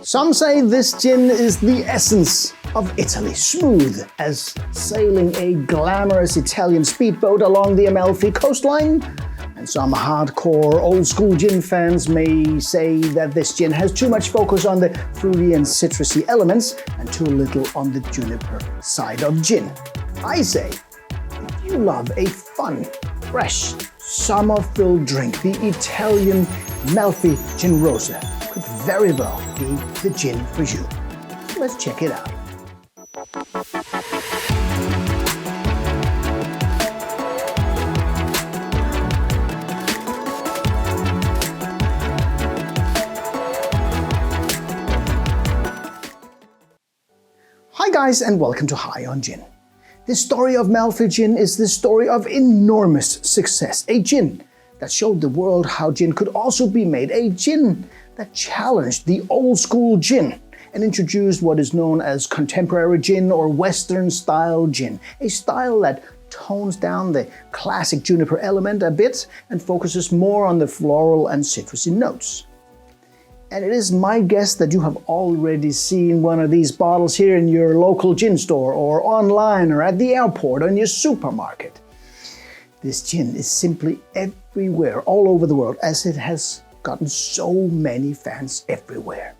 Some say this gin is the essence of Italy, smooth as sailing a glamorous Italian speedboat along the Amalfi coastline. And some hardcore old-school gin fans may say that this gin has too much focus on the fruity and citrusy elements and too little on the juniper side of gin. I say, if you love a fun, fresh, summer-filled drink, the Italian Malfy Gin Rosa could very well be the gin for you. So let's check it out. Hi guys, and welcome to High on Gin. The story of Malfy Gin is the story of enormous success. A gin that showed the world how gin could also be made. A gin that challenged the old school gin and introduced what is known as contemporary gin or Western style gin. A style that tones down the classic juniper element a bit and focuses more on the floral and citrusy notes. And it is my guess that you have already seen one of these bottles here in your local gin store or online or at the airport or in your supermarket. This gin is simply everywhere, all over the world, as it has gotten so many fans everywhere.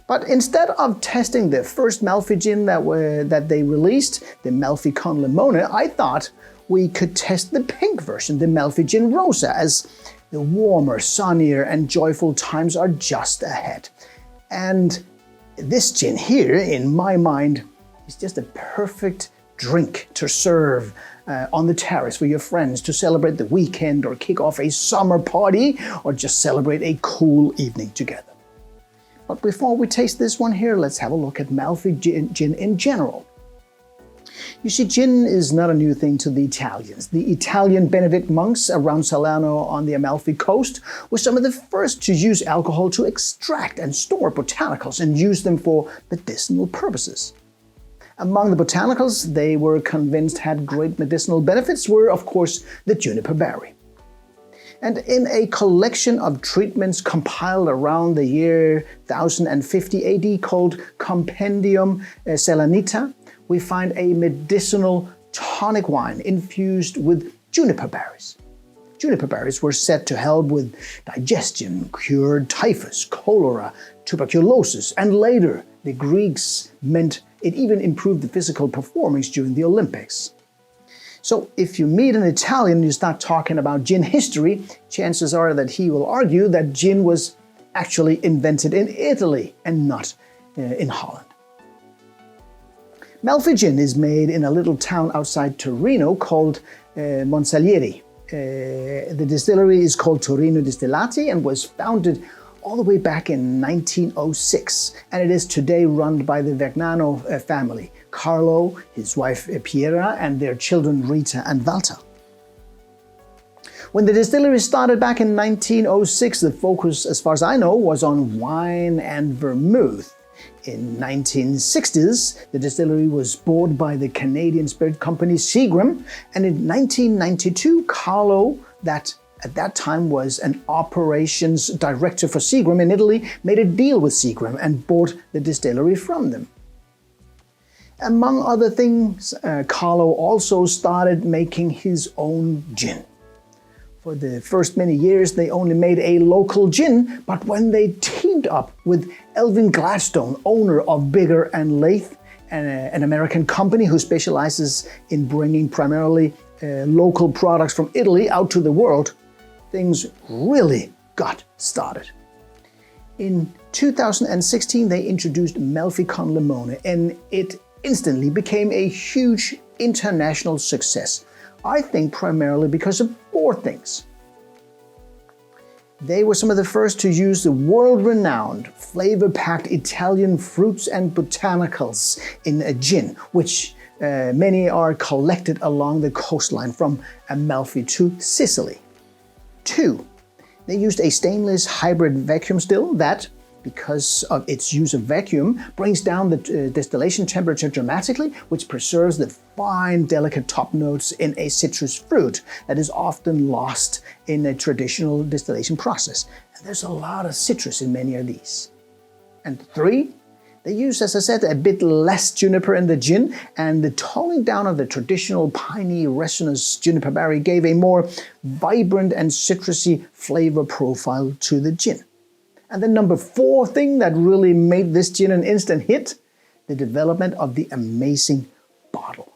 But instead of testing the first Malfy gin that they released, the Malfy con Limone, I thought we could test the pink version, the Malfy Gin Rosa, as the warmer, sunnier and joyful times are just ahead. And this gin here, in my mind, is just a perfect drink to serve on the terrace for your friends to celebrate the weekend or kick off a summer party or just celebrate a cool evening together. But before we taste this one here, let's have a look at Malfy gin in general. You see, gin is not a new thing to the Italians. The Italian Benedict monks around Salerno on the Amalfi coast were some of the first to use alcohol to extract and store botanicals and use them for medicinal purposes. Among the botanicals they were convinced had great medicinal benefits were, of course, the juniper berry. And in a collection of treatments compiled around the year 1050 AD called Compendium Selenita, we find a medicinal tonic wine infused with juniper berries. Juniper berries were said to help with digestion, cured typhus, cholera, tuberculosis, and later the Greeks meant it even improved the physical performance during the Olympics. So if you meet an Italian and you start talking about gin history, chances are that he will argue that gin was actually invented in Italy and not in Holland. Malfy gin is made in a little town outside Torino called Monsalieri. The distillery is called Torino Distillati and was founded all the way back in 1906, and it is today run by the Vergnano family, Carlo, his wife Piera, and their children Rita and Walter. When the distillery started back in 1906, the focus, as far as I know, was on wine and vermouth. In 1960s, the distillery was bought by the Canadian spirit company Seagram, and in 1992, Carlo, that at that time was an operations director for Seagram in Italy, made a deal with Seagram and bought the distillery from them. Among other things, Carlo also started making his own gin. For the first many years, they only made a local gin, but when they teamed up with Elvin Gladstone, owner of Bigger and Lath, an American company who specializes in bringing primarily local products from Italy out to the world, things really got started. In 2016, they introduced Malfy con Limone, and it instantly became a huge international success. I think primarily because of four things. They were some of the first to use the world-renowned, flavor-packed Italian fruits and botanicals in a gin, which many are collected along the coastline from Amalfi to Sicily. 2, they used a stainless hybrid vacuum still that, because of its use of vacuum, brings down the distillation temperature dramatically, which preserves the fine, delicate top notes in a citrus fruit that is often lost in a traditional distillation process. And there's a lot of citrus in many of these. And 3, they use, as I said, a bit less juniper in the gin, and the toning down of the traditional piney resinous juniper berry gave a more vibrant and citrusy flavor profile to the gin. And the number 4 thing that really made this gin an instant hit, the development of the amazing bottle.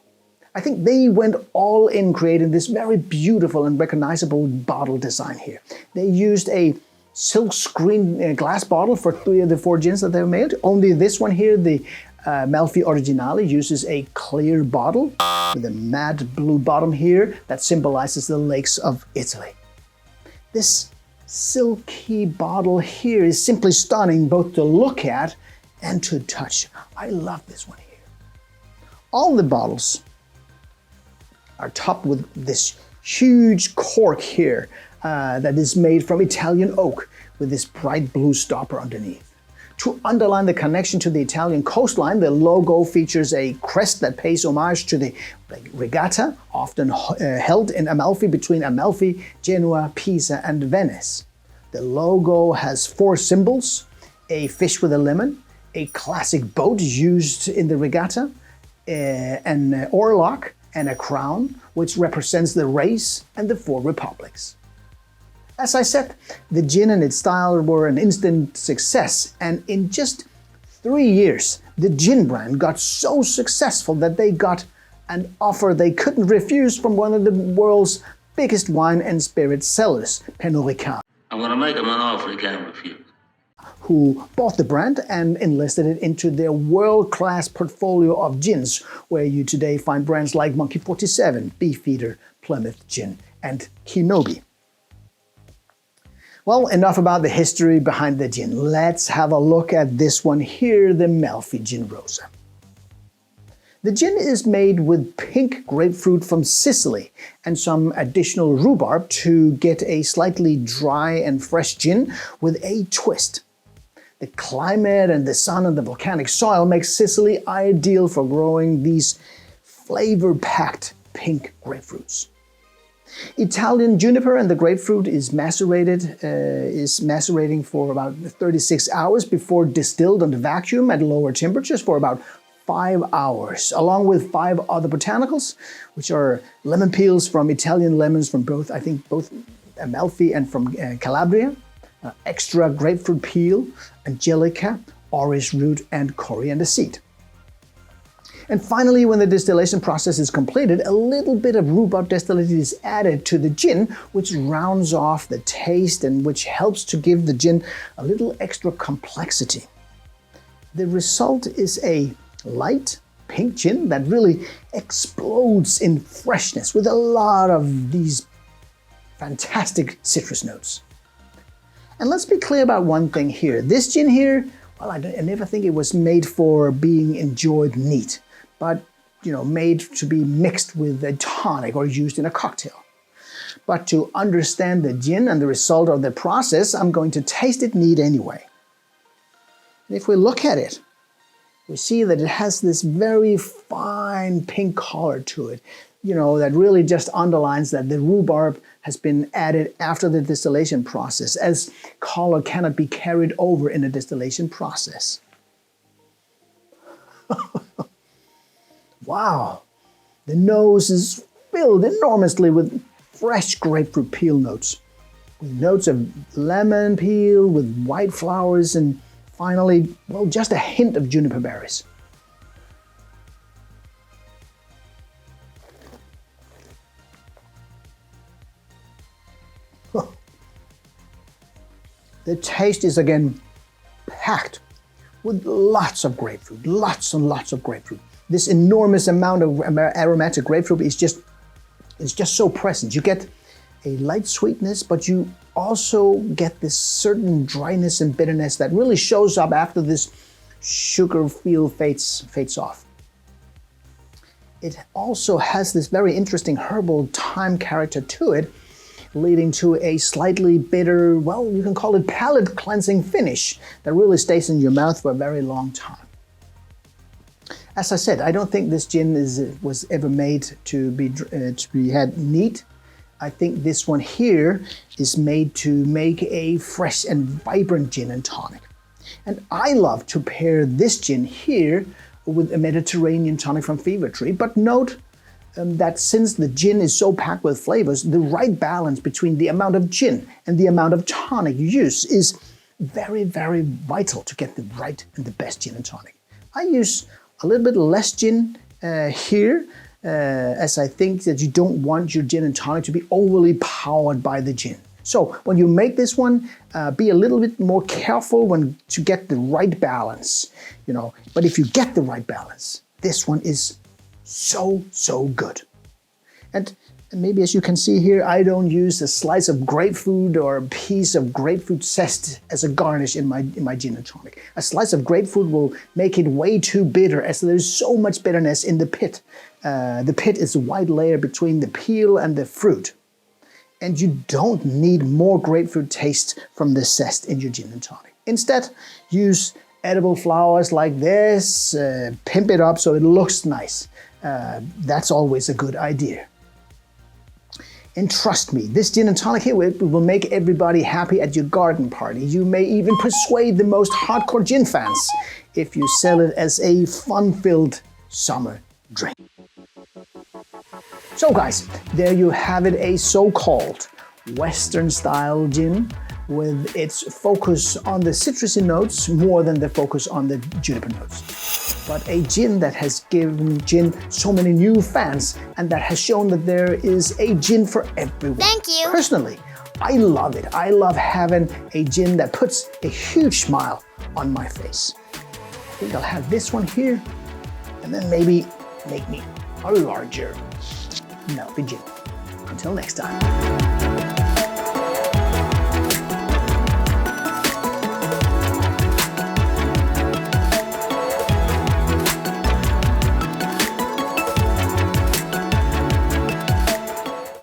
I think they went all in creating this very beautiful and recognizable bottle design here. They used a silk screen glass bottle for 3 of the 4 gins that they've made. Only this one here, the Malfy Originale, uses a clear bottle with a matte blue bottom here that symbolizes the lakes of Italy. This silky bottle here is simply stunning both to look at and to touch. I love this one here. All the bottles are topped with this huge cork here that is made from Italian oak with this bright blue stopper underneath. To underline the connection to the Italian coastline, the logo features a crest that pays homage to the regatta, often held in Amalfi between Amalfi, Genoa, Pisa, and Venice. The logo has 4 symbols: a fish with a lemon, a classic boat used in the regatta, an oarlock, and a crown, which represents the race and the 4 republics. As I said, the gin and its style were an instant success, and in just 3 years, the gin brand got so successful that they got an offer they couldn't refuse from one of the world's biggest wine and spirit sellers, Pernod Ricard. I'm going to make him an offer he can't refuse. Who bought the brand and enlisted it into their world-class portfolio of gins, where you today find brands like Monkey 47, Beefeater, Plymouth Gin, and Kinobi. Well, enough about the history behind the gin. Let's have a look at this one here, the Malfy Gin Rosa. The gin is made with pink grapefruit from Sicily and some additional rhubarb to get a slightly dry and fresh gin with a twist. The climate and the sun and the volcanic soil make Sicily ideal for growing these flavor-packed pink grapefruits. Italian juniper and the grapefruit is macerating for about 36 hours before distilled under vacuum at lower temperatures for about 5 hours, along with 5 other botanicals, which are lemon peels from Italian lemons from both Amalfi and from Calabria, extra grapefruit peel, angelica, orris root, and coriander seed. And finally, when the distillation process is completed, a little bit of rhubarb distillate is added to the gin, which rounds off the taste and which helps to give the gin a little extra complexity. The result is a light pink gin that really explodes in freshness with a lot of these fantastic citrus notes. And let's be clear about one thing here. This gin here, well, I never think it was made for being enjoyed neat, but made to be mixed with a tonic or used in a cocktail. But to understand the gin and the result of the process, I'm going to taste it neat anyway. And if we look at it, we see that it has this very fine pink color to it, that really just underlines that the rhubarb has been added after the distillation process, as color cannot be carried over in a distillation process. Wow, the nose is filled enormously with fresh grapefruit peel notes, with notes of lemon peel, with white flowers, and finally, well, just a hint of juniper berries. The taste is again packed with lots of grapefruit, lots and lots of grapefruit. This enormous amount of aromatic grapefruit is just so present. You get a light sweetness, but you also get this certain dryness and bitterness that really shows up after this sugar feel fades off. It also has this very interesting herbal thyme character to it, leading to a slightly bitter, well, you can call it palate cleansing finish that really stays in your mouth for a very long time. As I said, I don't think this gin was ever made to be had neat. I think this one here is made to make a fresh and vibrant gin and tonic. And I love to pair this gin here with a Mediterranean tonic from Fever Tree, but note that since the gin is so packed with flavors, the right balance between the amount of gin and the amount of tonic you use is very, very vital to get the right and the best gin and tonic. I use a little bit less gin here, as I think that you don't want your gin and tonic to be overly powered by the gin. So when you make this one, be a little bit more careful to get the right balance, you know. But if you get the right balance, this one is so good. And maybe as you can see here, I don't use a slice of grapefruit or a piece of grapefruit zest as a garnish in my gin and tonic. A slice of grapefruit will make it way too bitter, as there's so much bitterness in the pit. The pit is a white layer between the peel and the fruit. And you don't need more grapefruit taste from the zest in your gin and tonic. Instead, use edible flowers like this, pimp it up so it looks nice. That's always a good idea. And trust me, this gin and tonic here will make everybody happy at your garden party. You may even persuade the most hardcore gin fans if you sell it as a fun-filled summer drink. So guys, there you have it, a so-called Western-style gin with its focus on the citrusy notes more than the focus on the juniper notes. But a gin that has given gin so many new fans and that has shown that there is a gin for everyone. Thank you. Personally, I love it. I love having a gin that puts a huge smile on my face. I think I'll have this one here and then maybe make me a larger Malfy gin. Until next time.